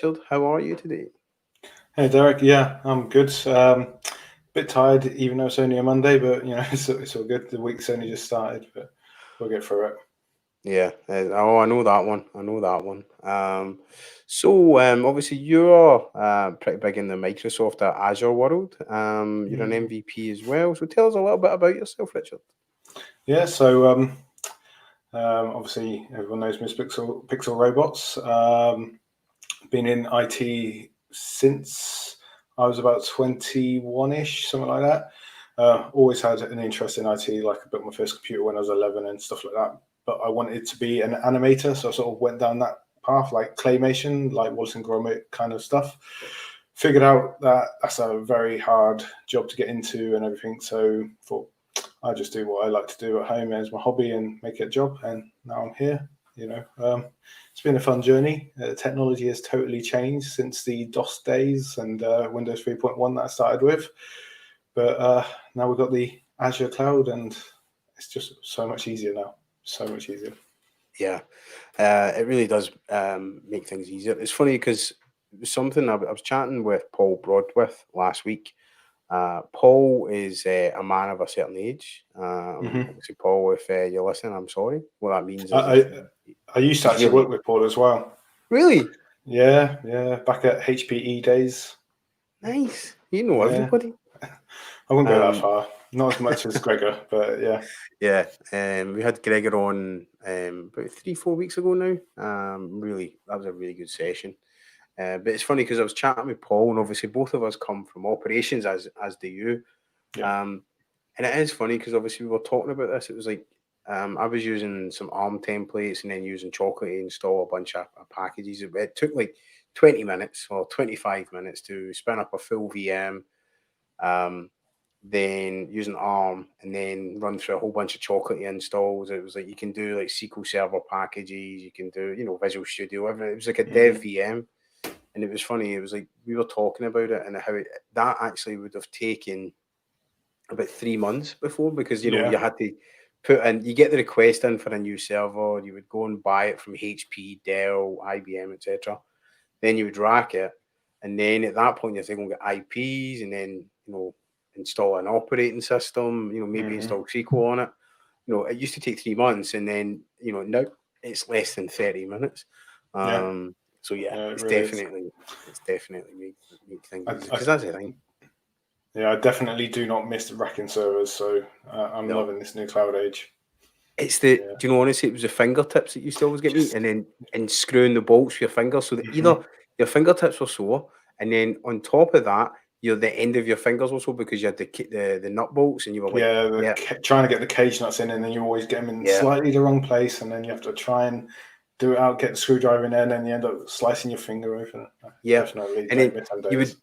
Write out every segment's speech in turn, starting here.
Richard. How are you today? Hey Derek, yeah, I'm good. Bit tired, even though it's only a Monday, but it's all good. The week's only just started, but we'll get through it. Yeah. I know that one. I know that one. Obviously you're pretty big in the Microsoft Azure world. You're an Mm. MVP as well. So tell us a little bit about yourself, Richard. Yeah, so obviously everyone knows Miss Pixel Robots. Been in IT since I was about 21-ish, something like that. Always had an interest in IT, like I built my first computer when I was 11 and stuff like that. But I wanted to be an animator, so I sort of went down that path, like claymation, like Wallace and Gromit kind of stuff. Figured out that that's a very hard job to get into and everything, so thought I just do what I like to do at home as my hobby and make it a job. And now I'm here. You know, it's been a fun journey. Technology has totally changed since the DOS days and Windows 3.1 that I started with. But now we've got the Azure cloud, and it's just so much easier now. So much easier. Yeah. It really does make things easier. It's funny because it was something I was chatting with Paul Broadwith last week. Paul is a man of a certain age. Hmm. Obviously, Paul, if you're listening, I'm sorry. What that means I, is I I used to he's actually work really, with Paul as well. really Yeah, yeah. Back at HPE days. nice. You know Yeah, everybody. I wouldn't go that Um, far. Not as much as Gregor, but yeah. yeah, we had Gregor on about 3, 4 weeks ago now. Really, that was a really good session. But it's funny because I was chatting with Paul, and obviously both of us come from operations, as do you. Yeah. Um, and it is funny because obviously we were talking about this. It was like I was using some ARM templates and then using Chocolate to install a bunch of packages. It took like 20 minutes or 25 minutes to spin up a full VM. Um, then using ARM and then run through a whole bunch of chocolatey installs. It was like you can do like SQL Server packages, you can do Visual Studio, everything. It was like a dev Hmm. VM, and it was funny. It was like we were talking about it and how that actually would have taken about 3 months before because Yeah. you had to put in, you get the request in for a new server, you would go and buy it from HP, Dell, IBM, etc. Then you would rack it, and then at that point you're thinking get IPs, and then install an operating system. Maybe Hmm. install SQL on it. It used to take 3 months, and then now it's less than 30 minutes. Yeah. So yeah, Yeah. It it's really is. definitely make things I, easy I, because that's the thing. yeah, I definitely do not miss the racking servers, so I'm No, loving this new cloud age. it's the Yeah. do you know honestly it was the fingertips that used to always get me, and then screwing the bolts with your fingers so that either Hmm. your fingertips were sore, and then on top of that, the end of your fingers also because you had the nut bolts, and you were like, Yeah, yeah, trying to get the cage nuts in, and then you always get them in yeah, slightly the wrong place, and then you have to try and do it out, get the screwdriver in there, and then you end up slicing your finger open. yeah, Definitely and then don't miss them you would days.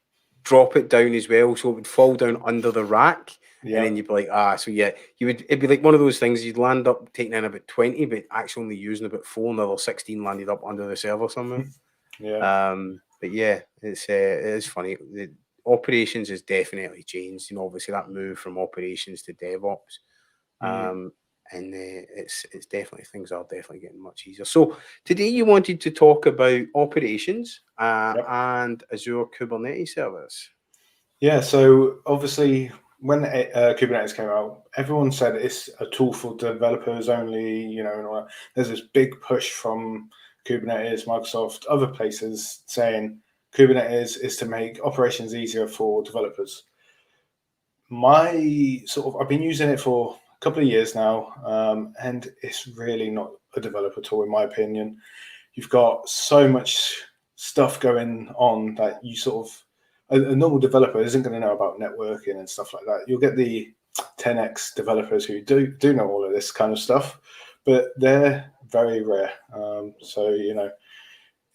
drop it down as well, so it would fall down under the rack, and Yeah. then you'd be like, so yeah, it'd be like one of those things you'd land up taking in about 20, but actually only using about four, another 16 landed up under the server somewhere. Yeah. But yeah, it is funny. The operations has definitely changed. Obviously that move from operations to DevOps, Mm. um, and it's definitely things are definitely getting much easier. So today you wanted to talk about operations Yep. and Azure Kubernetes service. Yeah, so obviously, when Kubernetes came out, everyone said it's a tool for developers only. And all that. There's this big push from Kubernetes, Microsoft, other places saying Kubernetes is to make operations easier for developers. I've been using it for a couple of years now, and it's really not a developer tool, in my opinion. You've got so much stuff going on that you sort of a normal developer isn't going to know about networking and stuff like that. You'll get the 10x developers who do know all of this kind of stuff, but they're very rare. So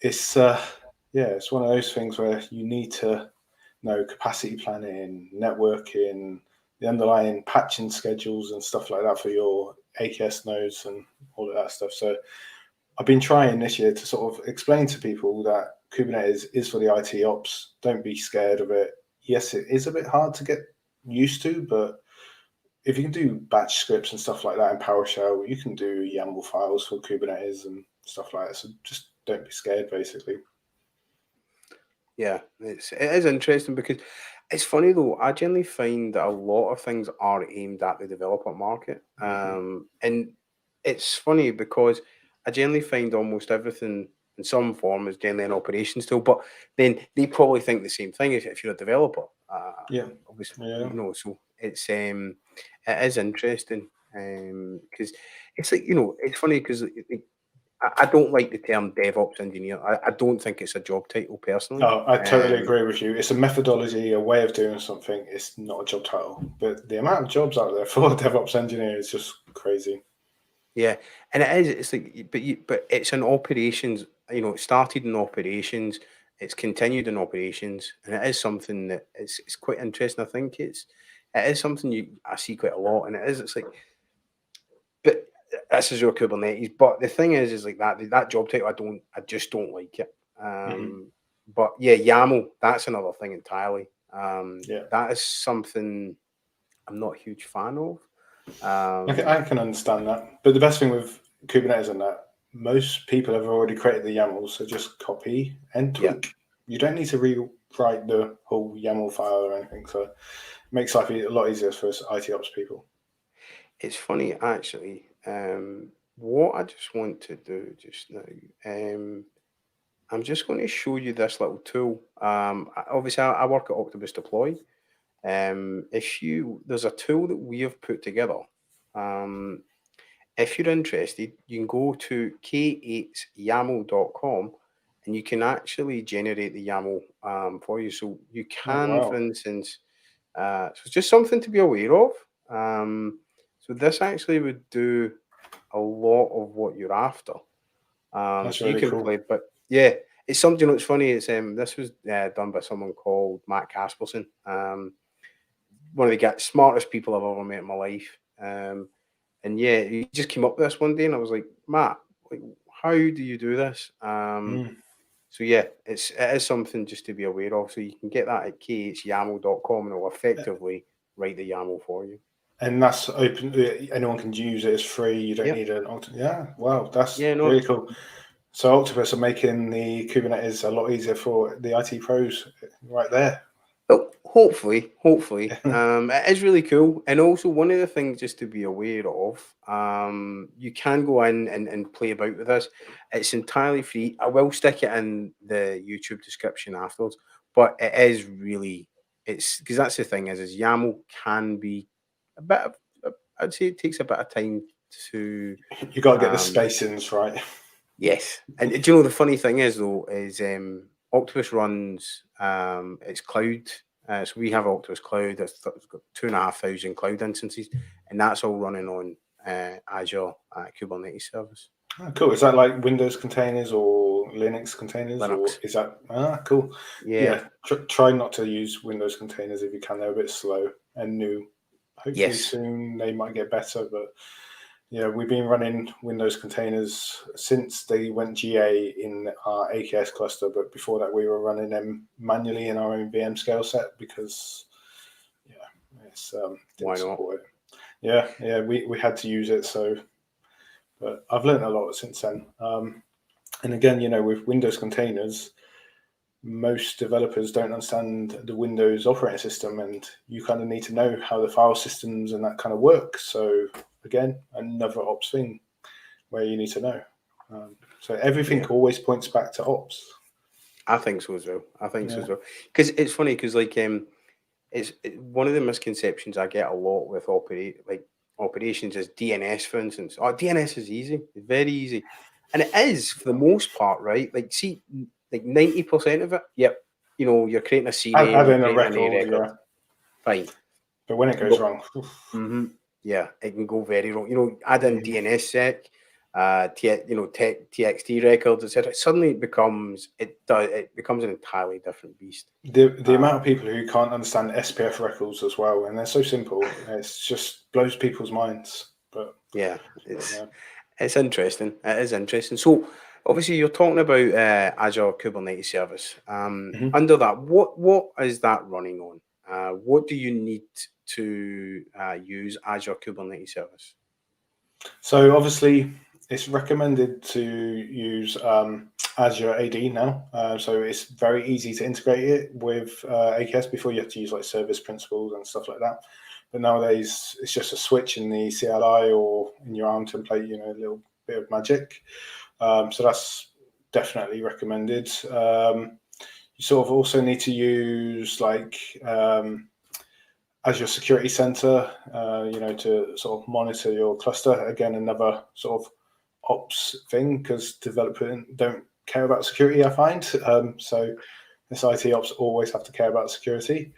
it's yeah, it's one of those things where you need to know capacity planning, networking, the underlying patching schedules and stuff like that for your AKS nodes and all of that stuff. So I've been trying this year to sort of explain to people that Kubernetes is for the IT ops. Don't be scared of it. Yes, it is a bit hard to get used to, but if you can do batch scripts and stuff like that in PowerShell, you can do YAML files for Kubernetes and stuff like that. So just don't be scared, basically. Yeah, it is interesting because it's funny though. I generally find that a lot of things are aimed at the developer market, and it's funny because I generally find almost everything in some form is generally an operations tool. But then they probably think the same thing if you're a developer. Yeah, Obviously, yeah. so it is interesting because it's like it's funny because I don't like the term DevOps engineer. I don't think it's a job title personally. No, I totally agree with you. It's a methodology, a way of doing something. It's not a job title, but the amount of jobs out there for a DevOps engineer is just crazy. Yeah, and it is. It's like, but it's an operations. It started in operations. It's continued in operations, and it is something that it's quite interesting. I think it is something I see quite a lot, and it is. It's like, but this is your Kubernetes. But the thing is like that job title. I just don't like it. Hmm. But yeah, YAML. That's another thing entirely. Yeah, That is something I'm not a huge fan of. I can understand that. But the best thing with Kubernetes and that, most people have already created the YAML, so just copy and Yeah. tweak. You don't need to rewrite the whole YAML file or anything. So it makes life a lot easier for us IT ops people. It's funny actually. What I just want to do just now, I'm just going to show you this little tool. Obviously, I work at Octopus Deploy. There's a tool that we have put together. Um, if you're interested, you can go to k8yaml.com and you can actually generate the YAML for you. So you Oh, can, for wow. instance, so it's just something to be aware of. So this actually would do a lot of what you're after. That's So you really can cool. play, but yeah, it's something. It's funny. This was done by someone called Matt Casperson. One of the smartest people I've ever met in my life. And yeah, he just came up with this one day, and I was like, Matt, like, how do you do this? Mm. So yeah, it is something just to be aware of. So you can get that at khyaml.com, and it'll effectively write the YAML for you. And that's open. Anyone can use it. It's free. You don't Yeah, need an alt. Yeah, wow, that's yeah, no, really cool. So Octopus are making the Kubernetes a lot easier for the IT pros right there. well, hopefully, it is really cool. And also, one of the things just to be aware of, you can go in and play about with this. It's entirely free. I will stick it in the YouTube description afterwards, but it is really, it's because that's the thing is YAML can be a bit of, I'd say it takes a bit of time to, You got to get the um, spacings right. yes. And do you know the funny thing is though is Octopus runs its cloud. So we have Octopus Cloud. It's got 2,500 cloud instances, and that's all running on Azure Kubernetes service. Oh, cool. Is that like Windows containers or Linux containers, or Linux. is that cool? Yeah. Yeah, try not to use Windows containers if you can. They're a bit slow and new. Hopefully Yes. soon they might get better, but yeah, we've been running Windows containers since they went GA in our AKS cluster, but before that we were running them manually in our own VM scale set because yeah, it's Why didn't not? support it. Yeah, we had to use it. So, but I've learned a lot since then. And again, with Windows containers, most developers don't understand the Windows operating system, and you kind of need to know how the file systems and that kind of work. So again, another ops thing where you need to know. So everything Yeah. always points back to ops. I think so as well. I think so Yeah. as well. Because it's funny because one of the misconceptions I get a lot with operations is DNS, for instance. Oh, DNS is easy, it's very easy, and it is for the most part, right? Like, see, like 90% of it. Yep, you're creating a CNAME, Add you're in a creating an A record, record, yeah. fine. But when it goes wrong, Mm-hmm. Yeah, it can go very wrong. Add in mm. DNSSEC, TXT records, etc. Suddenly it becomes an entirely different beast. The Uh, amount of people who can't understand SPF records as well, and they're so simple, it's just blows people's minds. But yeah, it's yeah. It's interesting. It is interesting. So obviously you're talking about Azure Kubernetes service. Mhm. Under that, what is that running on? What do you need to use Azure Kubernetes service? So obviously, it's recommended to use Azure AD now. So it's very easy to integrate it with AKS. Before, you have to use like service principals and stuff like that. But nowadays, it's just a switch in the CLI or in your ARM template, a little bit of magic. So that's definitely recommended. You sort of also need to use like Azure Security Center, to sort of monitor your cluster. Again, another sort of ops thing, because developers don't care about security, I find. So this IT ops always have to care about security.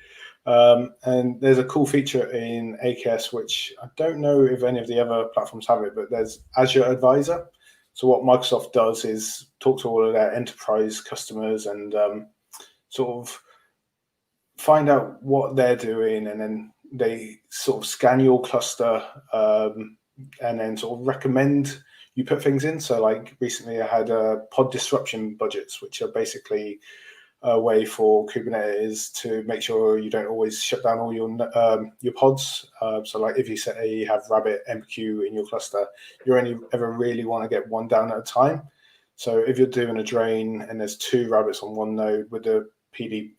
And there's a cool feature in AKS, which I don't know if any of the other platforms have it, but there's Azure Advisor. So what Microsoft does is talk to all of their enterprise customers and sort of find out what they're doing, and then they sort of scan your cluster and then sort of recommend you put things in. So like recently I had pod disruption budgets, which are basically a way for Kubernetes to make sure you don't always shut down all your pods. So like if you say you have Rabbit MQ in your cluster, you only ever really want to get one down at a time. So if you're doing a drain and there's 2 rabbits on one node, with the PD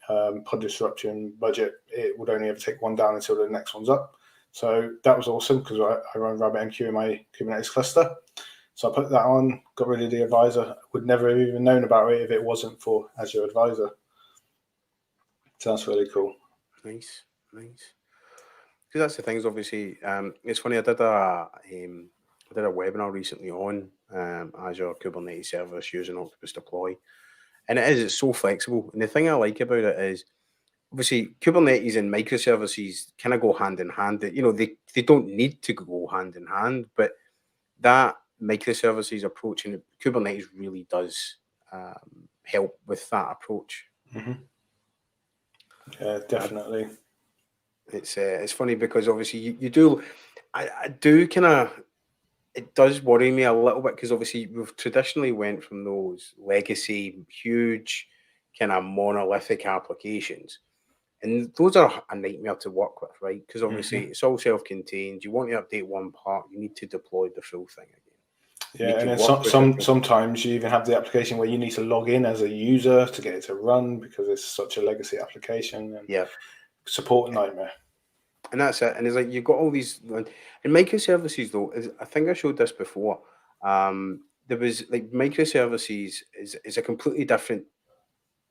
pod disruption budget, it would only ever take one down until the next one's up. So that was awesome, because I run Rabbit MQ in my Kubernetes cluster. So I put that on, got rid of the advisor. Would never have even known about it if it wasn't for Azure Advisor. So that's really cool. Nice. Because that's the things. Obviously, it's funny. I did a webinar recently on Azure Kubernetes service using Octopus Deploy, and it's so flexible. And the thing I like about it is, obviously, Kubernetes and microservices kind of go hand in hand. They don't need to go hand in hand, but that microservices approach and Kubernetes really does help with that approach. Mm-hmm. Yeah, definitely. It's funny because obviously you do. I do kind of. It does worry me a little bit, because obviously we've traditionally went from those legacy, huge, kind of monolithic applications, and those are a nightmare to work with, right? Because obviously it's all self-contained. You want to update one part, you need to deploy the full thing again. Yeah, and then sometimes you even have the application where you need to log in as a user to get it to run, because it's such a legacy application. And support nightmare. And that's it. And it's like you've got all these, and microservices though. I think I showed this before. There was like microservices is a completely different.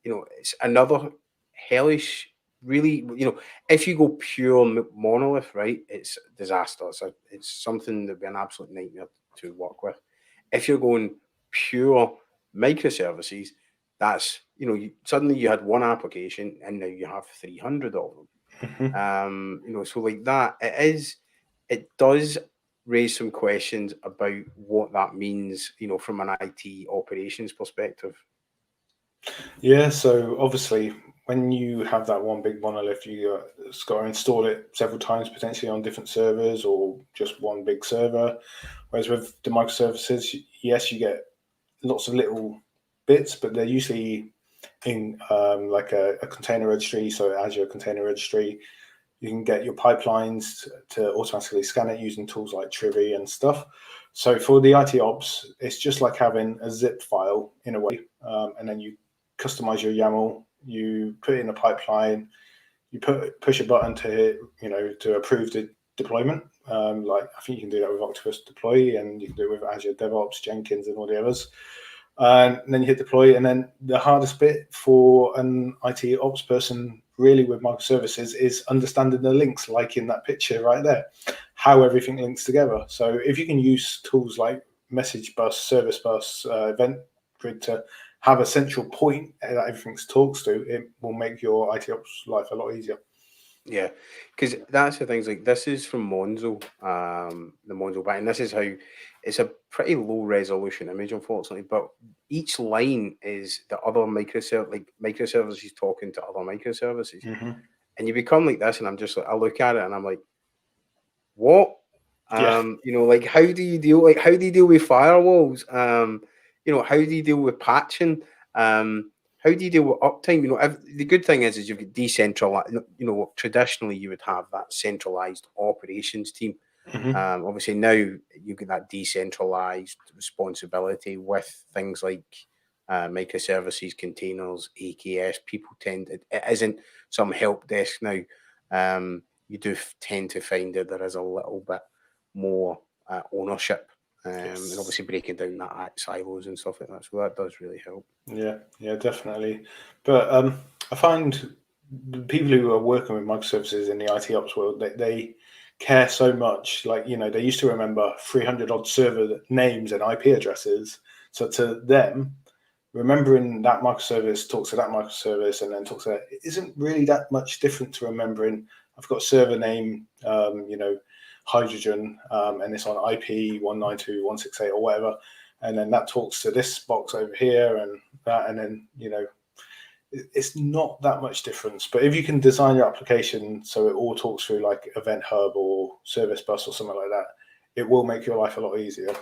It's another hellish. Really, if you go pure monolith, right, it's disaster. It's something that'd be an absolute nightmare to work with. If you're going pure microservices, that's suddenly you had one application and now you have 300 of them. Mm-hmm. So like that, it does raise some questions about what that means, from an IT operations perspective. Yeah, so obviously when you have that one big monolith, you got to install it several times, potentially on different servers or just one big server. Whereas with the microservices, yes, you get lots of little bits, but they're usually in like a container registry. So Azure Container Registry, you can get your pipelines to automatically scan it using tools like Trivy and stuff. So for the IT ops, it's just like having a zip file in a way, and then you customize your YAML, you put it in a pipeline, you push a button to hit, to approve the deployment. Like I think you can do that with Octopus Deploy, and you can do it with Azure DevOps, Jenkins, and all the others. And then you hit deploy, and then the hardest bit for an IT ops person really with microservices is understanding the links, like in that picture right there, how everything links together. So if you can use tools like Message Bus, Service Bus, Event Grid to have a central point that everything talks to, it will make your IT ops life a lot easier. Yeah, because that's the things. Like this is from Monzo, the Monzo back, and this is how it's a pretty low resolution image, unfortunately. But each line is the other microservices talking to other microservices, and you become like this. And I'm just like, I look at it and I'm like, what? Like how do you deal? Like how do you deal with firewalls? How do you deal with patching? How do you deal with uptime? The good thing is you've got decentralized. Traditionally you would have that centralized operations team, Obviously now you get that decentralized responsibility with things like microservices, containers, AKS. People tend it isn't some help desk now. You do tend to find that there is a little bit more ownership, and obviously breaking down that silos and stuff like that. So that does really help. Yeah, definitely. But I find the people who are working with microservices in the IT ops world, they care so much. Like, they used to remember 300 odd server names and IP addresses. So to them, remembering that microservice talks to that microservice and then talks to that, it isn't really that much different to remembering I've got server name, hydrogen, and it's on IP 192.168 or whatever. And then that talks to this box over here and that, and then, it's not that much difference. But if you can design your application so it all talks through like Event Hub or Service Bus or something like that, it will make your life a lot easier.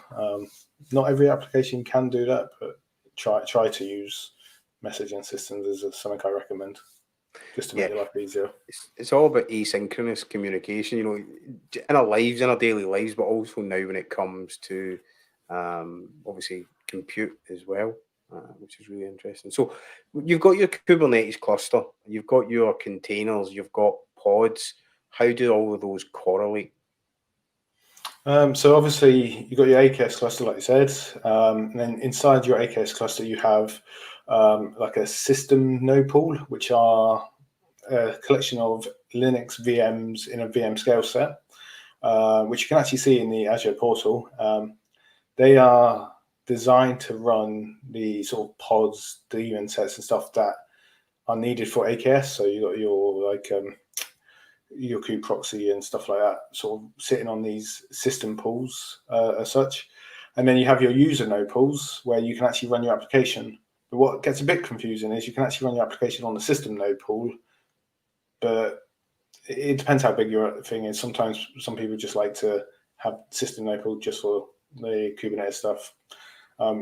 Not every application can do that, but try to use messaging systems as something I recommend, just to make your life easier. It's all about asynchronous communication, in our daily lives, but also now when it comes to obviously compute as well, which is really interesting. So you've got your Kubernetes cluster, you've got your containers, you've got pods. How do all of those correlate? So obviously you've got your AKS cluster, like you said, and then inside your AKS cluster you have like a system node pool, which are a collection of Linux VMs in a VM scale set, which you can actually see in the Azure portal. They are designed to run the sort of pods, daemon sets and stuff that are needed for AKS. So you got your your kube proxy and stuff like that, sort of sitting on these system pools as such. And then you have your user node pools where you can actually run your application. But what gets a bit confusing is you can actually run your application on the system node pool, but it depends how big your thing is. Sometimes some people just like to have system node pool just for the Kubernetes stuff.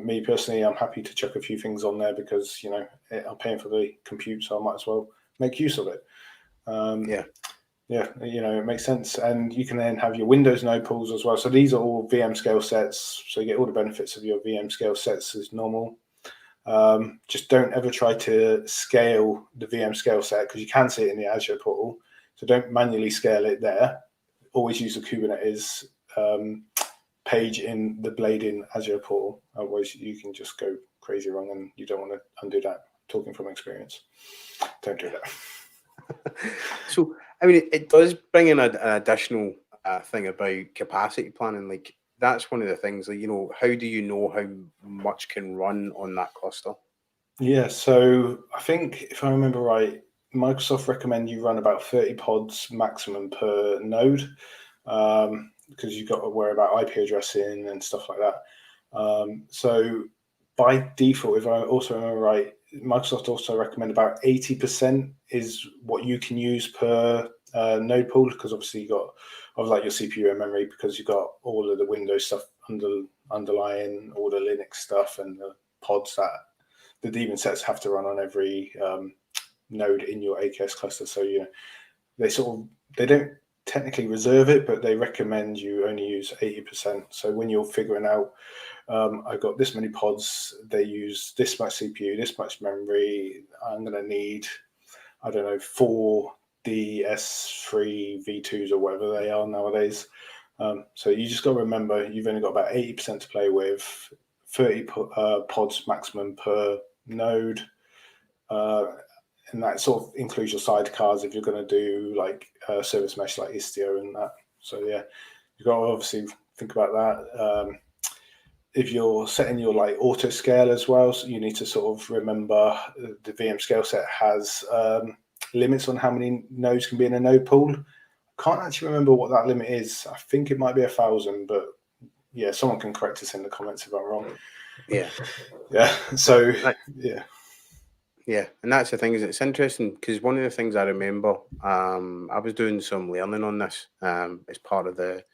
Me personally, I'm happy to chuck a few things on there because I'm paying for the compute, so I might as well make use of it. Yeah, it makes sense. And you can then have your Windows node pools as well. So these are all VM scale sets. So you get all the benefits of your VM scale sets as normal. Just don't ever try to scale the VM scale set because you can see it in the Azure portal. So don't manually scale it there. Always use the Kubernetes page in the Blading Azure portal. Otherwise, you can just go crazy wrong, and you don't want to undo that. Talking from experience, don't do that. So, I mean, it does bring in an additional thing about capacity planning. Like that's one of the things. Like, how do you know how much can run on that cluster? Yeah, so I think if I remember right, Microsoft recommend you run about 30 pods maximum per node. Because you've got to worry about IP addressing and stuff like that. So by default, if I also remember right, Microsoft also recommend about 80% is what you can use per node pool, because obviously you got like your CPU and memory, because you've got all of the Windows stuff underlying all the Linux stuff and the pods that the daemon sets have to run on every node in your AKS cluster. So they don't technically reserve it, but they recommend you only use 80%. So when you're figuring out, I've got this many pods, they use this much CPU, this much memory, I'm going to need, I don't know, 4 DS3 V2s or whatever they are nowadays. So you just got to remember, you've only got about 80% to play with, 30 pods maximum per node. And that sort of includes your sidecars if you're going to do like service mesh like Istio and that. So yeah, you've got to obviously think about that. If you're setting your like auto scale as well, so you need to sort of remember the VM scale set has limits on how many nodes can be in a node pool. I can't actually remember what that limit is. I think it might be 1,000, but yeah, someone can correct us in the comments if I'm wrong. Yeah. So yeah. Yeah, and that's the thing, is it's interesting because one of the things I remember, I was doing some learning on this as part of the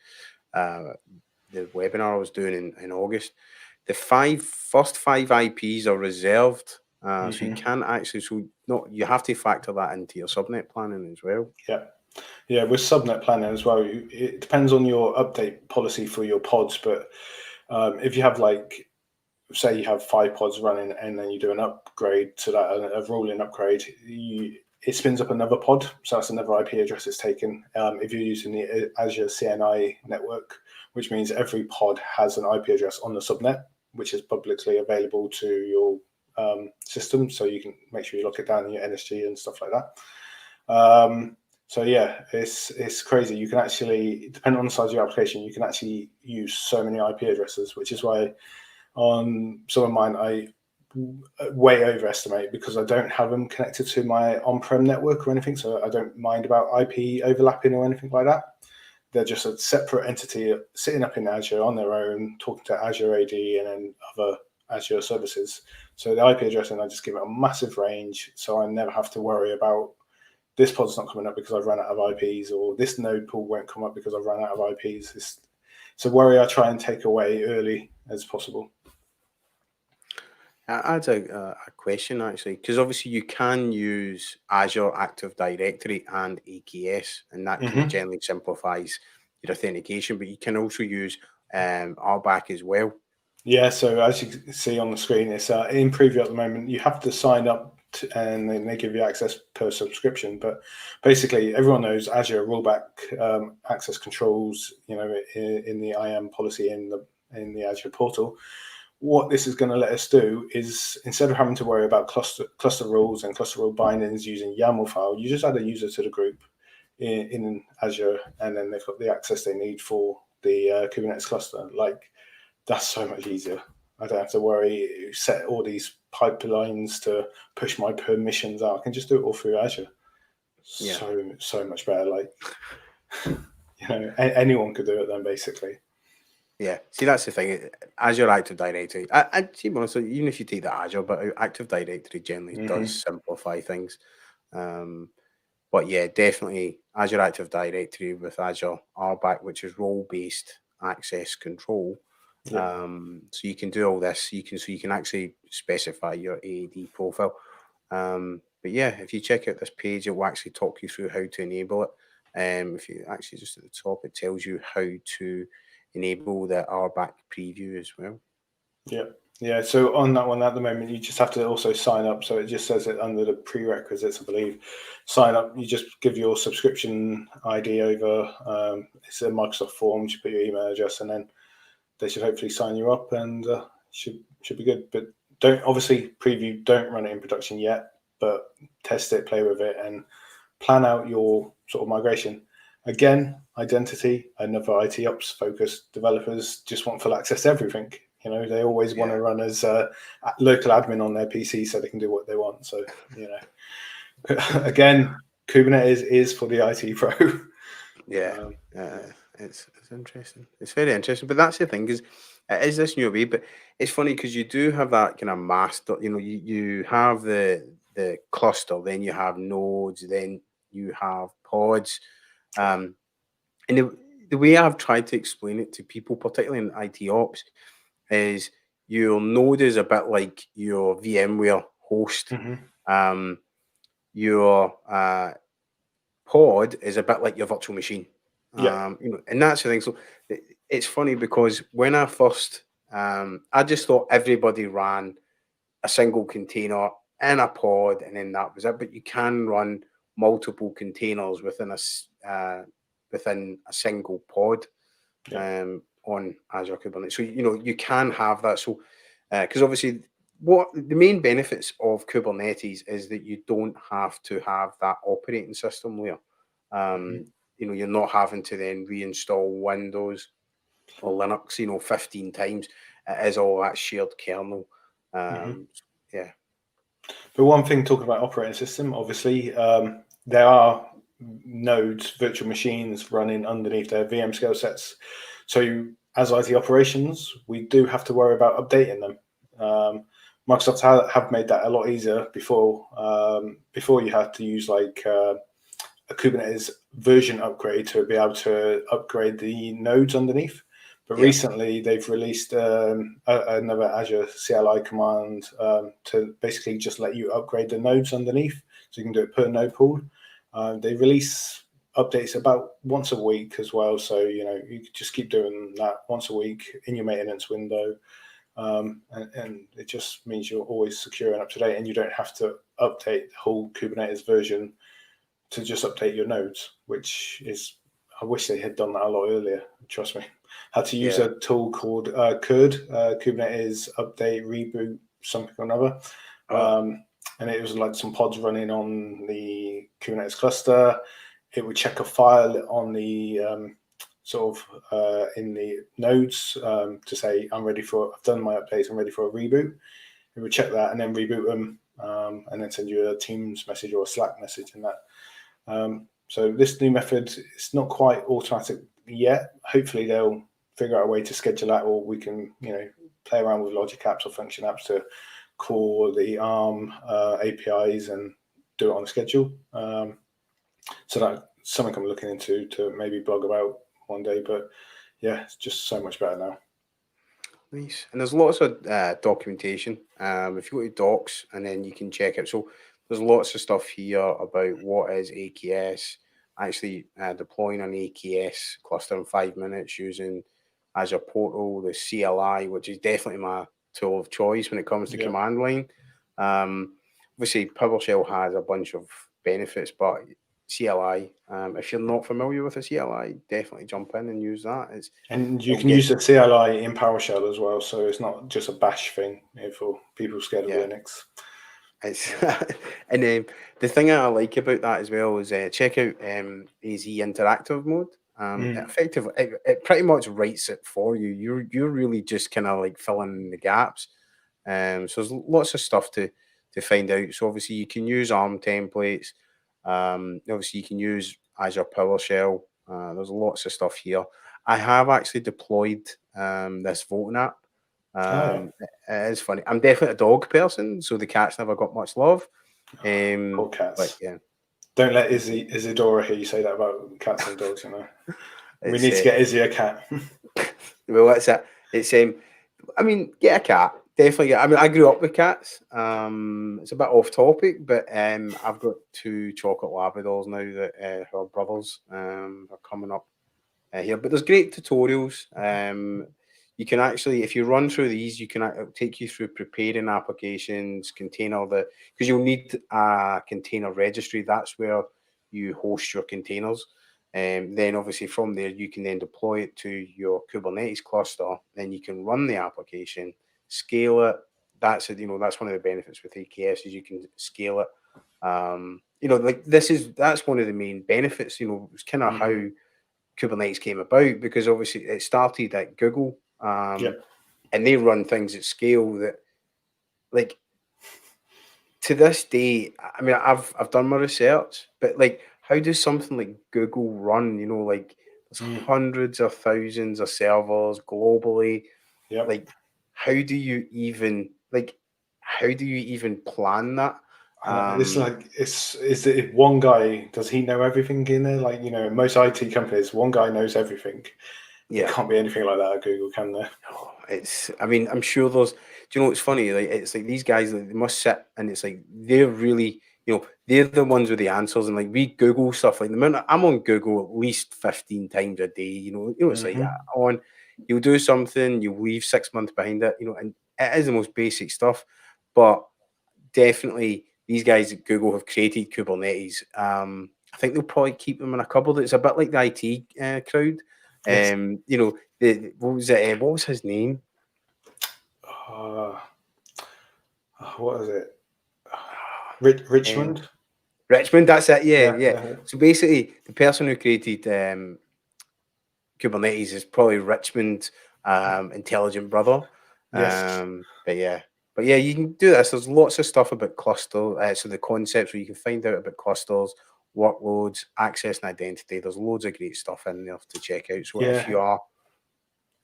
webinar I was doing in August. The first five IPs are reserved, so you can't actually. So you have to factor that into your subnet planning as well. Yeah, Yeah, with subnet planning as well, it depends on your update policy for your pods. But if you have like, say you have 5 pods running and then you do an upgrade to that, a rolling upgrade, it spins up another pod. So that's another IP address it's taken. If you're using the Azure CNI network, which means every pod has an IP address on the subnet, which is publicly available to your system. So you can make sure you lock it down in your NSG and stuff like that. So yeah, it's crazy. You can actually, depending on the size of your application, you can actually use so many IP addresses, which is why on some of mine I way overestimate because I don't have them connected to my on-prem network or anything. So I don't mind about IP overlapping or anything like that. They're just a separate entity sitting up in Azure on their own, talking to Azure AD and then other Azure services. So the IP address, and I just give it a massive range, so I never have to worry about this pod's not coming up because I've run out of IPs, or this node pool won't come up because I've run out of IPs. It's a worry I try and take away early as possible. That's a question actually, because obviously you can use Azure Active Directory and AKS, and that kind of generally simplifies your authentication. But you can also use RBAC as well. Yeah, so as you can see on the screen, it's in preview at the moment. You have to sign up and then they give you access per subscription. But basically, everyone knows Azure rollback access controls, in the IAM policy in the Azure portal. What this is going to let us do is, instead of having to worry about cluster rules and cluster rule bindings using YAML file, you just add a user to the group in Azure, and then they've got the access they need for the Kubernetes cluster. Like, that's so much easier. I don't have to worry, set all these pipelines to push my permissions out. I can just do it all through Azure. Yeah. So much better. Like, anyone could do it then, basically. Yeah, see, that's the thing. Azure Active Directory, I see, honestly, even if you take the Azure, but Active Directory generally does simplify things. But yeah, definitely Azure Active Directory with Azure RBAC, which is role-based access control. Yeah. So you can do all this. You can actually specify your AAD profile. But yeah, if you check out this page, it will actually talk you through how to enable it. If you actually just at the top, it tells you how to enable the RBAC preview as well. Yeah. So on that one at the moment, you just have to also sign up. So it just says it under the prerequisites, I believe. Sign up. You just give your subscription ID over. It's a Microsoft form. You put your email address, and then they should hopefully sign you up, and should be good. But don't run it in production yet, but test it, play with it, and plan out your sort of migration. Again, identity, another IT ops focused developers just want full access to everything. They always want to run as a local admin on their PC so they can do what they want. So, again, Kubernetes is for the IT pro. Yeah, it's interesting. It's very interesting. But that's the thing, is it is this new way. But it's funny because you do have that kind of master. You have the cluster, then you have nodes, then you have pods. And the way I've tried to explain it to people, particularly in IT ops, is your node is a bit like your VMware host. Your pod is a bit like your virtual machine. And that's the thing. So it's funny because when I first, I just thought everybody ran a single container in a pod, and then that was it. But you can run multiple containers within a single pod on Azure Kubernetes. So you can have that. So because obviously, what the main benefits of Kubernetes is that you don't have to have that operating system layer. You're not having to then reinstall Windows or Linux, 15 times. It is all that shared kernel. Yeah. But one thing, talking about operating system, obviously, there are nodes, virtual machines running underneath their VM scale sets. So as IT operations, we do have to worry about updating them. Microsoft have made that a lot easier before. Before you had to use like a Kubernetes version upgrade to be able to upgrade the nodes underneath. But recently, they've released another Azure CLI command to basically just let you upgrade the nodes underneath, so you can do it per node pool. They release updates about once a week as well. So, you know, you just keep doing that once a week in your maintenance window. And it just means you're always secure and up to date, and you don't have to update the whole Kubernetes version to just update your nodes, which is, I wish they had done that a lot earlier. Trust me. Had to use a tool called Kubernetes Update Reboot something or another. And it was like some pods running on the Kubernetes cluster. It would check a file on the in the nodes to say, I've done my updates, I'm ready for a reboot. It would check that and then reboot them, and then send you a Teams message or a Slack message in that. So this new method, it's not quite automatic yet. Hopefully they'll figure out a way to schedule that, or we can, you know, play around with logic apps or function apps to call the ARM APIs and do it on a schedule. So that's something I'm looking into to maybe blog about one day. But yeah, it's just so much better now. Nice. And there's lots of documentation. If you go to docs, and then you can check out. So there's lots of stuff here about what is AKS, actually deploying an AKS cluster in 5 minutes using Azure Portal, the CLI, which is definitely my tool of choice when it comes to command line. Obviously, PowerShell has a bunch of benefits, but CLI, if you're not familiar with the CLI, definitely jump in and use that. And you can use the CLI in PowerShell as well, so it's not just a bash thing for people scared of Linux. And the thing I like about that as well is check out AZ interactive mode. Effectively, it pretty much writes it for you. You're really just kind of like filling in the gaps. So there's lots of stuff to find out. So obviously you can use ARM templates. Obviously you can use Azure PowerShell. There's lots of stuff here. I have actually deployed this voting app. It is funny. I'm definitely a dog person, so the cats never got much love. Poor cats. But yeah. Don't let Isadora hear you say that about cats and dogs, you know. We need to get Izzy a cat. Well, that's it. It's I mean, get a cat. Definitely get. I mean, I grew up with cats. It's a bit off topic, but I've got 2 chocolate Labradors now that her brothers are coming up here. But there's great tutorials. You can actually, if you run through these, you can it'll take you through preparing applications, because you'll need a container registry. That's where you host your containers. Then obviously from there, you can then deploy it to your Kubernetes cluster. Then you can run the application, scale it. That's one of the benefits with AKS is you can scale it. Like that's one of the main benefits. It's kind of how Kubernetes came about, because obviously it started at Google, and they run things at scale that, like, to this day, I mean, I've done my research, but like, how does something like Google run? Like, there's hundreds of thousands of servers globally. Like, how do you even plan that? It's like, is it one guy? Does he know everything in there? Like, most IT companies, one guy knows everything. There can't be anything like that at Google, can there? I mean, I'm sure there's. Do you know what's funny? Like, it's like these guys, like, they must sit, and it's like they're really, they're the ones with the answers. And like, we Google stuff. Like, the minute I'm on Google at least 15 times a day. It's like you'll do something, you'll leave 6 months behind it. And it is the most basic stuff, but definitely these guys at Google have created Kubernetes. I think they'll probably keep them in a cupboard. It's a bit like the IT crowd. What was it? What was his name? What is it? Richmond? Richmond, that's it. Yeah. So basically, the person who created Kubernetes is probably Richmond's intelligent brother. Yes. But yeah, you can do this. There's lots of stuff about cluster. So the concepts where you can find out about clusters, workloads, access and identity. There's loads of great stuff in there to check out. So if you are,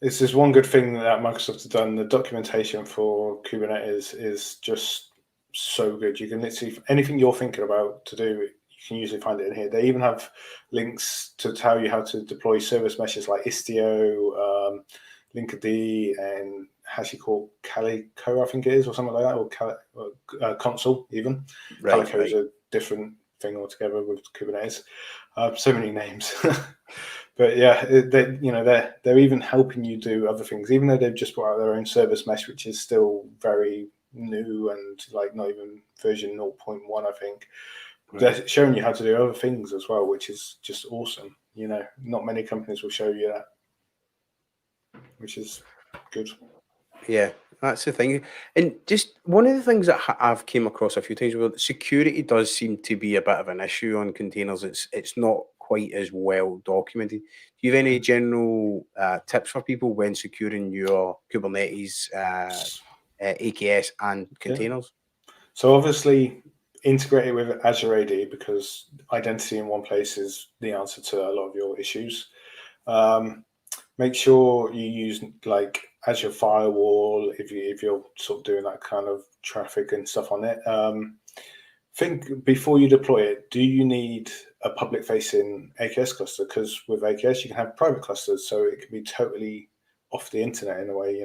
this is one good thing that Microsoft has done. The documentation for Kubernetes is just so good. You can literally, anything you're thinking about to do, you can usually find it in here. They even have links to tell you how to deploy service meshes like Istio, Linkerd, and HashiCorp Calico, I think it is, or something like that, or Consul even. Calico is a different thing altogether with Kubernetes. So many names. But yeah, they're even helping you do other things, even though they've just brought out their own service mesh, which is still very new and like not even version 0.1, I think. Right. They're showing you how to do other things as well, which is just awesome. Not many companies will show you that, which is good. Yeah, that's the thing. And just one of the things that I've came across a few times, where security does seem to be a bit of an issue on containers. It's not quite as well documented. Do you have any general tips for people when securing your Kubernetes, AKS, and containers? So obviously integrate it with Azure AD, because identity in one place is the answer to a lot of your issues. Make sure you use like Azure Firewall if you're sort of doing that kind of traffic and stuff on it. Think before you deploy it, do you need a public facing AKS cluster? Because with AKS you can have private clusters, so it can be totally off the internet in a way,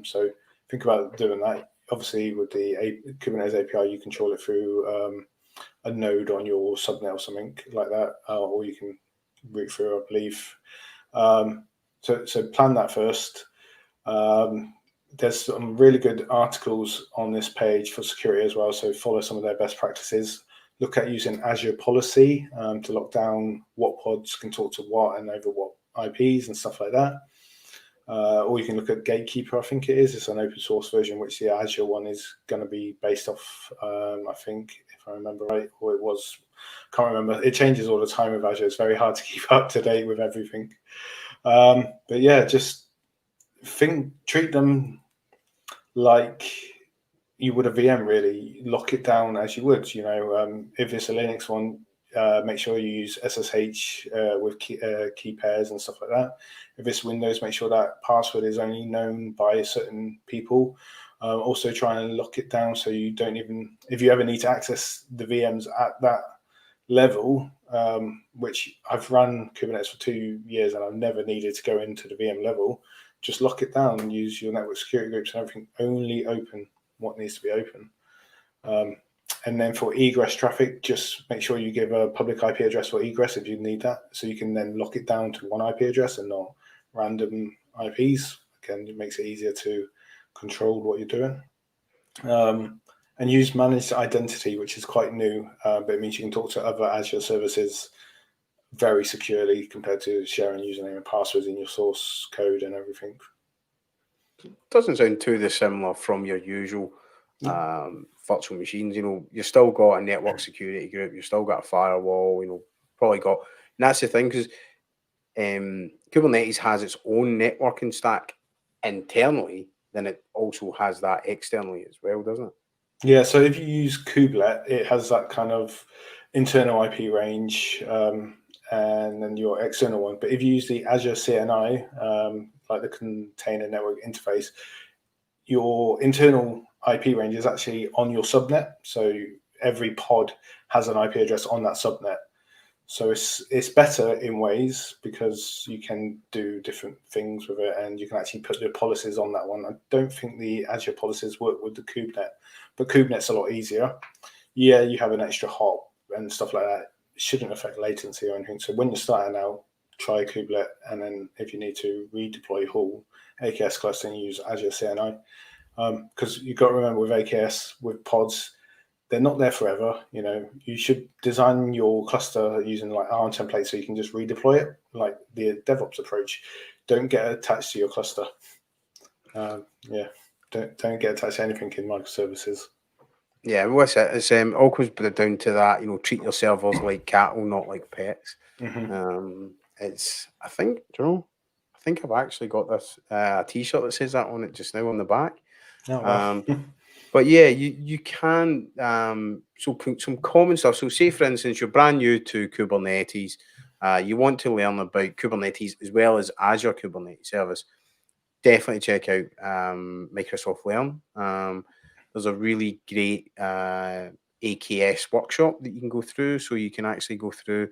so think about doing that. Obviously with the Kubernetes API you control it through a node on your subnet or something like that, or you can route through, I believe. So plan that first. There's some really good articles on this page for security as well, so follow some of their best practices. Look at using Azure policy to lock down what pods can talk to what and over what IPs and stuff like that. Or you can look at Gatekeeper, I think it is. It's an open source version, which the Azure one is going to be based off, I think, if I remember right, or it was, can't remember. It changes all the time with Azure. It's very hard to keep up to date with everything. But yeah, just treat them like you would a VM, really. Lock it down as you would. If it's a Linux one, make sure you use SSH with key pairs and stuff like that. If it's Windows, make sure that password is only known by certain people. Also try and lock it down so you don't even, if you ever need to access the VMs at that level, which I've run Kubernetes for 2 years and I've never needed to go into the VM level, just lock it down and use your network security groups and everything. Only open what needs to be open. And then for egress traffic, just make sure you give a public IP address for egress if you need that, so you can then lock it down to one IP address and not random IPs. Again, it makes it easier to control what you're doing. And use managed identity, which is quite new, but it means you can talk to other Azure services very securely compared to sharing username and passwords in your source code and everything. Doesn't sound too dissimilar from your usual virtual machines. You've still got a network security group, you've still got a firewall, probably got, and that's the thing, because Kubernetes has its own networking stack internally, then it also has that externally as well, doesn't it? Yeah, so if you use Kubelet, it has that kind of internal IP range, and then your external one. But if you use the Azure CNI, like the container network interface, your internal IP range is actually on your subnet. So every pod has an IP address on that subnet. So it's better in ways because you can do different things with it, and you can actually put the policies on that one. I don't think the Azure policies work with the Kubelet, but Kubelet's a lot easier. Yeah, you have an extra hop and stuff like that. It shouldn't affect latency or anything. So when you're starting out, try Kubelet, and then if you need to redeploy your whole AKS cluster, and use Azure CNI. Because you've got to remember with AKS, with pods, they're not there forever. You should design your cluster using like ARM templates so you can just redeploy it, like the DevOps approach. Don't get attached to your cluster. Don't get attached to anything in microservices. Yeah, what's it? It's all comes down to that. Treat your servers like cattle, not like pets. Mm-hmm. I think I've actually got this a T-shirt that says that on it just now on the back. Oh, wow. But yeah, you can so put some common stuff. So say for instance, you're brand new to Kubernetes, you want to learn about Kubernetes as well as Azure Kubernetes Service. Definitely check out Microsoft Learn. There's a really great AKS workshop that you can go through, so you can actually go through.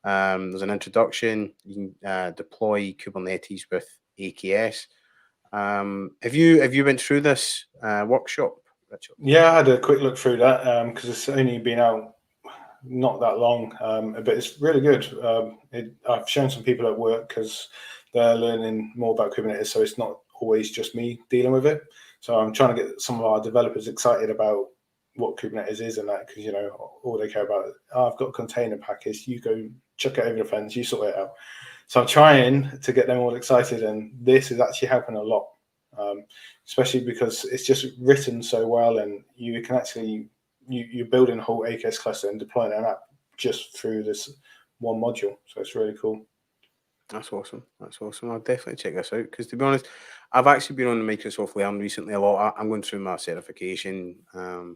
There's an introduction. You can deploy Kubernetes with AKS. Have you went through this workshop, Richard? Yeah, I had a quick look through that because it's only been out not that long, but it's really good. I've shown some people at work because they're learning more about Kubernetes, so it's not always just me dealing with it. So I'm trying to get some of our developers excited about what Kubernetes is and that, because, you know, all they care about, oh, I've got a container package, you go chuck it over the fence, you sort it out. So I'm trying to get them all excited, and this is actually helping a lot, especially because it's just written so well, and you can actually, you're building a whole AKS cluster and deploying an app just through this one module. So it's really cool. That's awesome. That's awesome. I'll definitely check this out because, to be honest, I've actually been on Microsoft Learn recently a lot. I'm going through my certification, and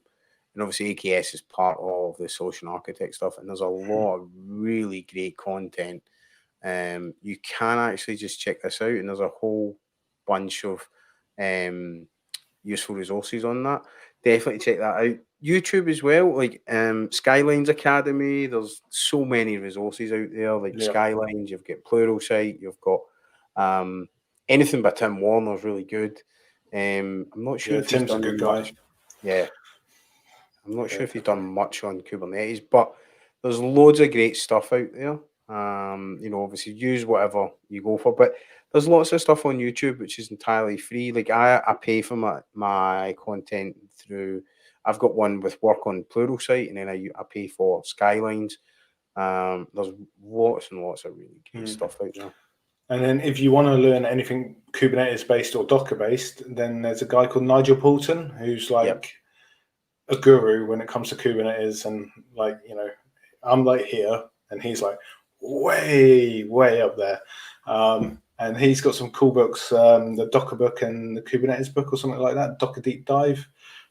obviously AKS is part of the solution architect stuff, and there's a lot of really great content. You can actually just check this out, and there's a whole bunch of useful resources on that. Definitely check that out. YouTube as well, like Skylines Academy. There's so many resources out there, like Yeah. Skylines. You've got Pluralsight. You've got anything by Tim Warner's really good. I'm not sure Yeah, if he's Tim's a done good guy. much. Yeah, I'm not sure if he's done much on Kubernetes, but there's loads of great stuff out there. You know, obviously use whatever you go for, but there's lots of stuff on YouTube which is entirely free. Like I pay for my content through. I've got one with work on Pluralsight, and then I pay for Skylines. There's lots and lots of really great stuff out there. And then if you want to learn anything Kubernetes based or Docker based, then there's a guy called Nigel Poulton who's like a guru when it comes to Kubernetes. And like, you know, I'm like here and he's like way up there. And he's got some cool books, the Docker book and the Kubernetes book or something like that, Docker Deep Dive.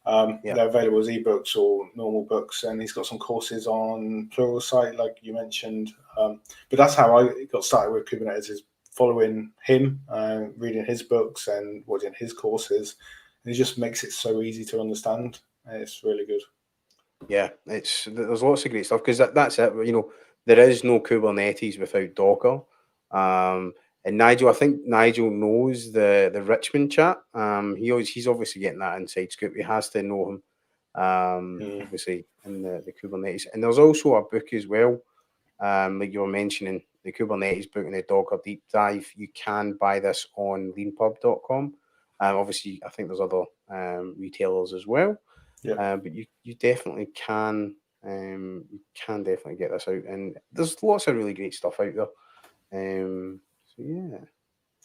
They're available as ebooks or normal books, and he's got some courses on Pluralsight, like you mentioned. But that's how I got started with Kubernetes, is following him, reading his books and watching his courses. And he just makes it so easy to understand. It's really good. Yeah, there's lots of great stuff because that's it. You know, there is no Kubernetes without Docker. And Nigel, I think Nigel knows the Richmond chat. He's obviously getting that inside scoop. He has to know him. Obviously in the Kubernetes. And there's also a book as well. Like you were mentioning, the Kubernetes book and the Docker deep dive. You can buy this on leanpub.com. Obviously, I think there's other retailers as well. But you definitely can definitely get this out, and there's lots of really great stuff out there. So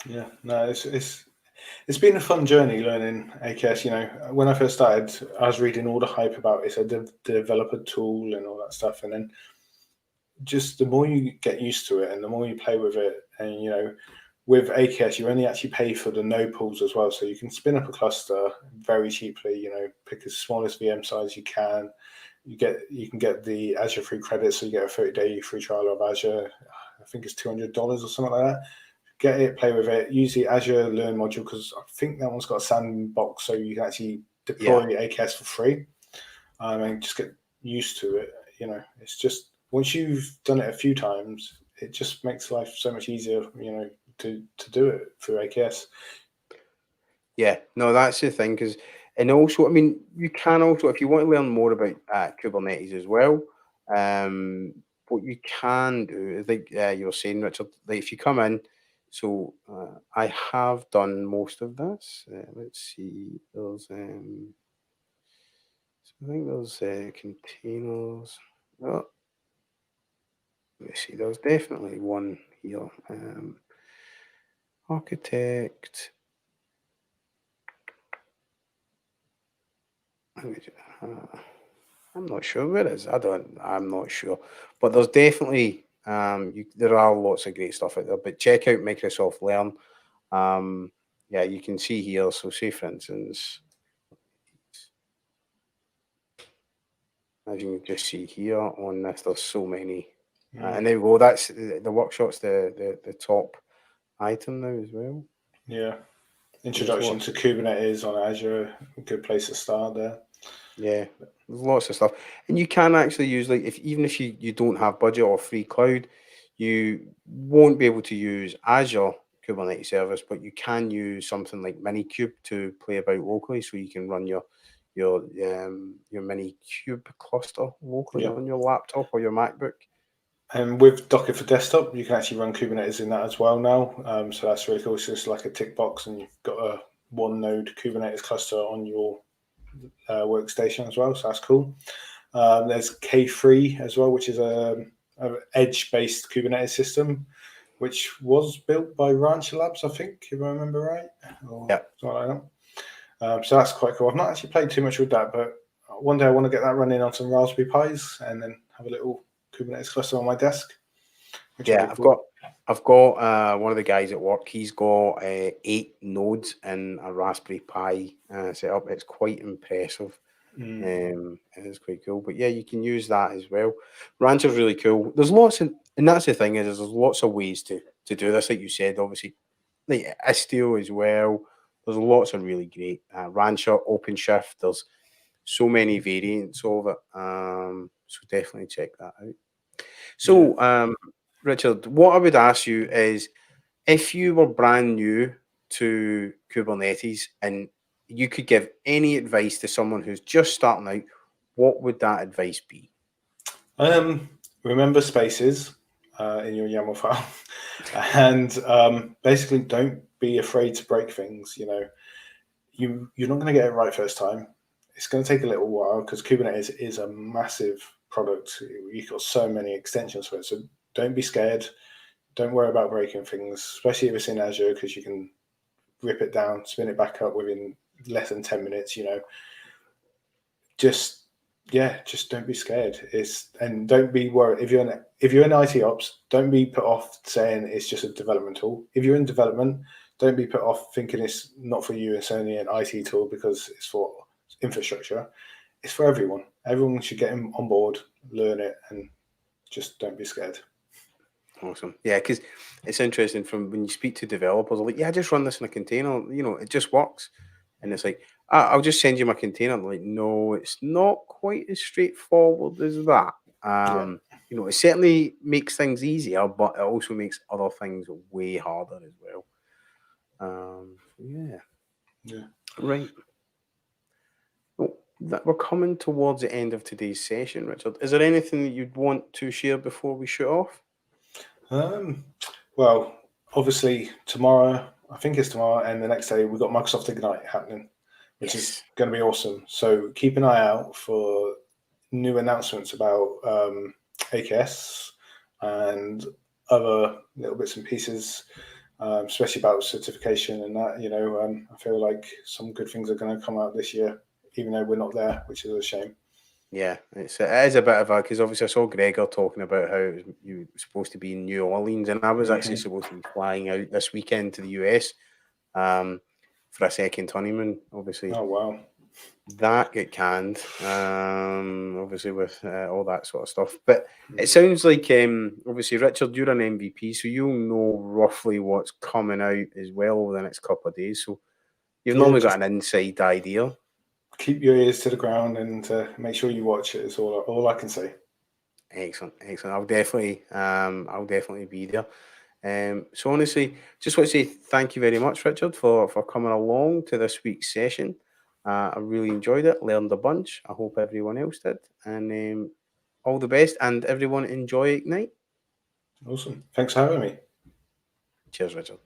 yeah, no, it's been a fun journey learning AKS. You know, when I first started, I was reading all the hype about it's a developer tool and all that stuff, and then just the more you get used to it and the more you play with it, and you know, with AKS, you only actually pay for the node pools as well. So you can spin up a cluster very cheaply, you know, pick the smallest VM size you can. You can get the Azure free credits, so you get a 30-day free trial of Azure. I think it's $200 or something like that. Get it, play with it, use the Azure Learn module, because I think that one's got a sandbox, so you can actually deploy AKS for free. And just get used to it. You know, it's just, once you've done it a few times, it just makes life so much easier, you know, to do it through AKS. Yeah, no, that's the thing. Because, and also, I mean, you can also, if you want to learn more about Kubernetes as well, what you can do is, like you were saying, Richard, like if you come in, so I have done most of this. Let's see, there's so I think there's containers. Oh, let's see, there's definitely one here. Architect. I'm not sure where it is. I'm not sure. But there's definitely there are lots of great stuff out there. But check out Microsoft Learn. Yeah, you can see here. So say for instance, as you can just see here on this, there's so many. And there we go. That's the workshop's the top item now as well. Yeah. Introduction to Kubernetes on Azure, a good place to start there. Yeah, there's lots of stuff. And you can actually use, like, even if you don't have budget or free cloud, you won't be able to use Azure Kubernetes service, but you can use something like Minikube to play about locally, so you can run your your mini cube cluster locally on your laptop or your MacBook. And with Docker for Desktop, you can actually run Kubernetes in that as well now. So that's really cool. It's just like a tick box, and you've got a one node Kubernetes cluster on your workstation as well. So that's cool. There's K3 as well, which is a edge-based Kubernetes system, which was built by Rancher Labs, I think, if I remember right. Yeah. Something like that. So that's quite cool. I've not actually played too much with that, but one day I want to get that running on some Raspberry Pis and then have a little Kubernetes cluster on my desk. Yeah, I've got one of the guys at work. He's got 8 nodes in a Raspberry Pi set up. It's quite impressive. It is quite cool. But yeah, you can use that as well. Rancher's really cool. There's lots of, and that's the thing, is there's lots of ways to do this. Like you said, obviously, like Istio as well. There's lots of really great Rancher, OpenShift. There's so many variants of it. So definitely check that out. So, Richard, what I would ask you is, if you were brand new to Kubernetes and you could give any advice to someone who's just starting out, what would that advice be? Remember spaces in your YAML file, and basically don't be afraid to break things. You know, you're not going to get it right first time. It's going to take a little while because Kubernetes is a massive product. You've got so many extensions for it, so don't be scared. Don't worry about breaking things, especially if it's in Azure, because you can rip it down, spin it back up within less than 10 minutes. You know, just don't be scared. And don't be worried if you're in IT ops. Don't be put off saying it's just a development tool. If you're in development, don't be put off thinking it's not for you. It's only an IT tool because it's for infrastructure. It's for everyone. Everyone should get on board, learn it, and just don't be scared. Awesome. Yeah, because it's interesting from when you speak to developers, they're like, yeah, just run this in a container. You know, it just works. And it's like, I'll just send you my container. I'm like, no, it's not quite as straightforward as that. You know, it certainly makes things easier, but it also makes other things way harder as well. Yeah. Right. Well, we're coming towards the end of today's session, Richard. Is there anything that you'd want to share before we shoot off? Well, obviously tomorrow, I think it's tomorrow, and the next day we've got Microsoft Ignite happening, which is going to be awesome. So keep an eye out for new announcements about AKS and other little bits and pieces, especially about certification and that. You know, I feel like some good things are going to come out this year, even though we're not there, which is a shame. Yeah, it is a bit of a, because obviously I saw Gregor talking about how you were supposed to be in New Orleans, and I was actually supposed to be flying out this weekend to the US for a second honeymoon. Obviously, oh wow, that got canned. Obviously with all that sort of stuff. But it sounds like obviously, Richard, you're an MVP, so you'll know roughly what's coming out as well over the next couple of days. So you've normally got an inside idea. Keep your ears to the ground and make sure you watch it. Is all I can say. Excellent. I'll definitely be there. So honestly, just want to say thank you very much, Richard, for coming along to this week's session. I really enjoyed it, learned a bunch. I hope everyone else did. And all the best, and everyone enjoy Ignite. Awesome. Thanks for having me. Cheers, Richard.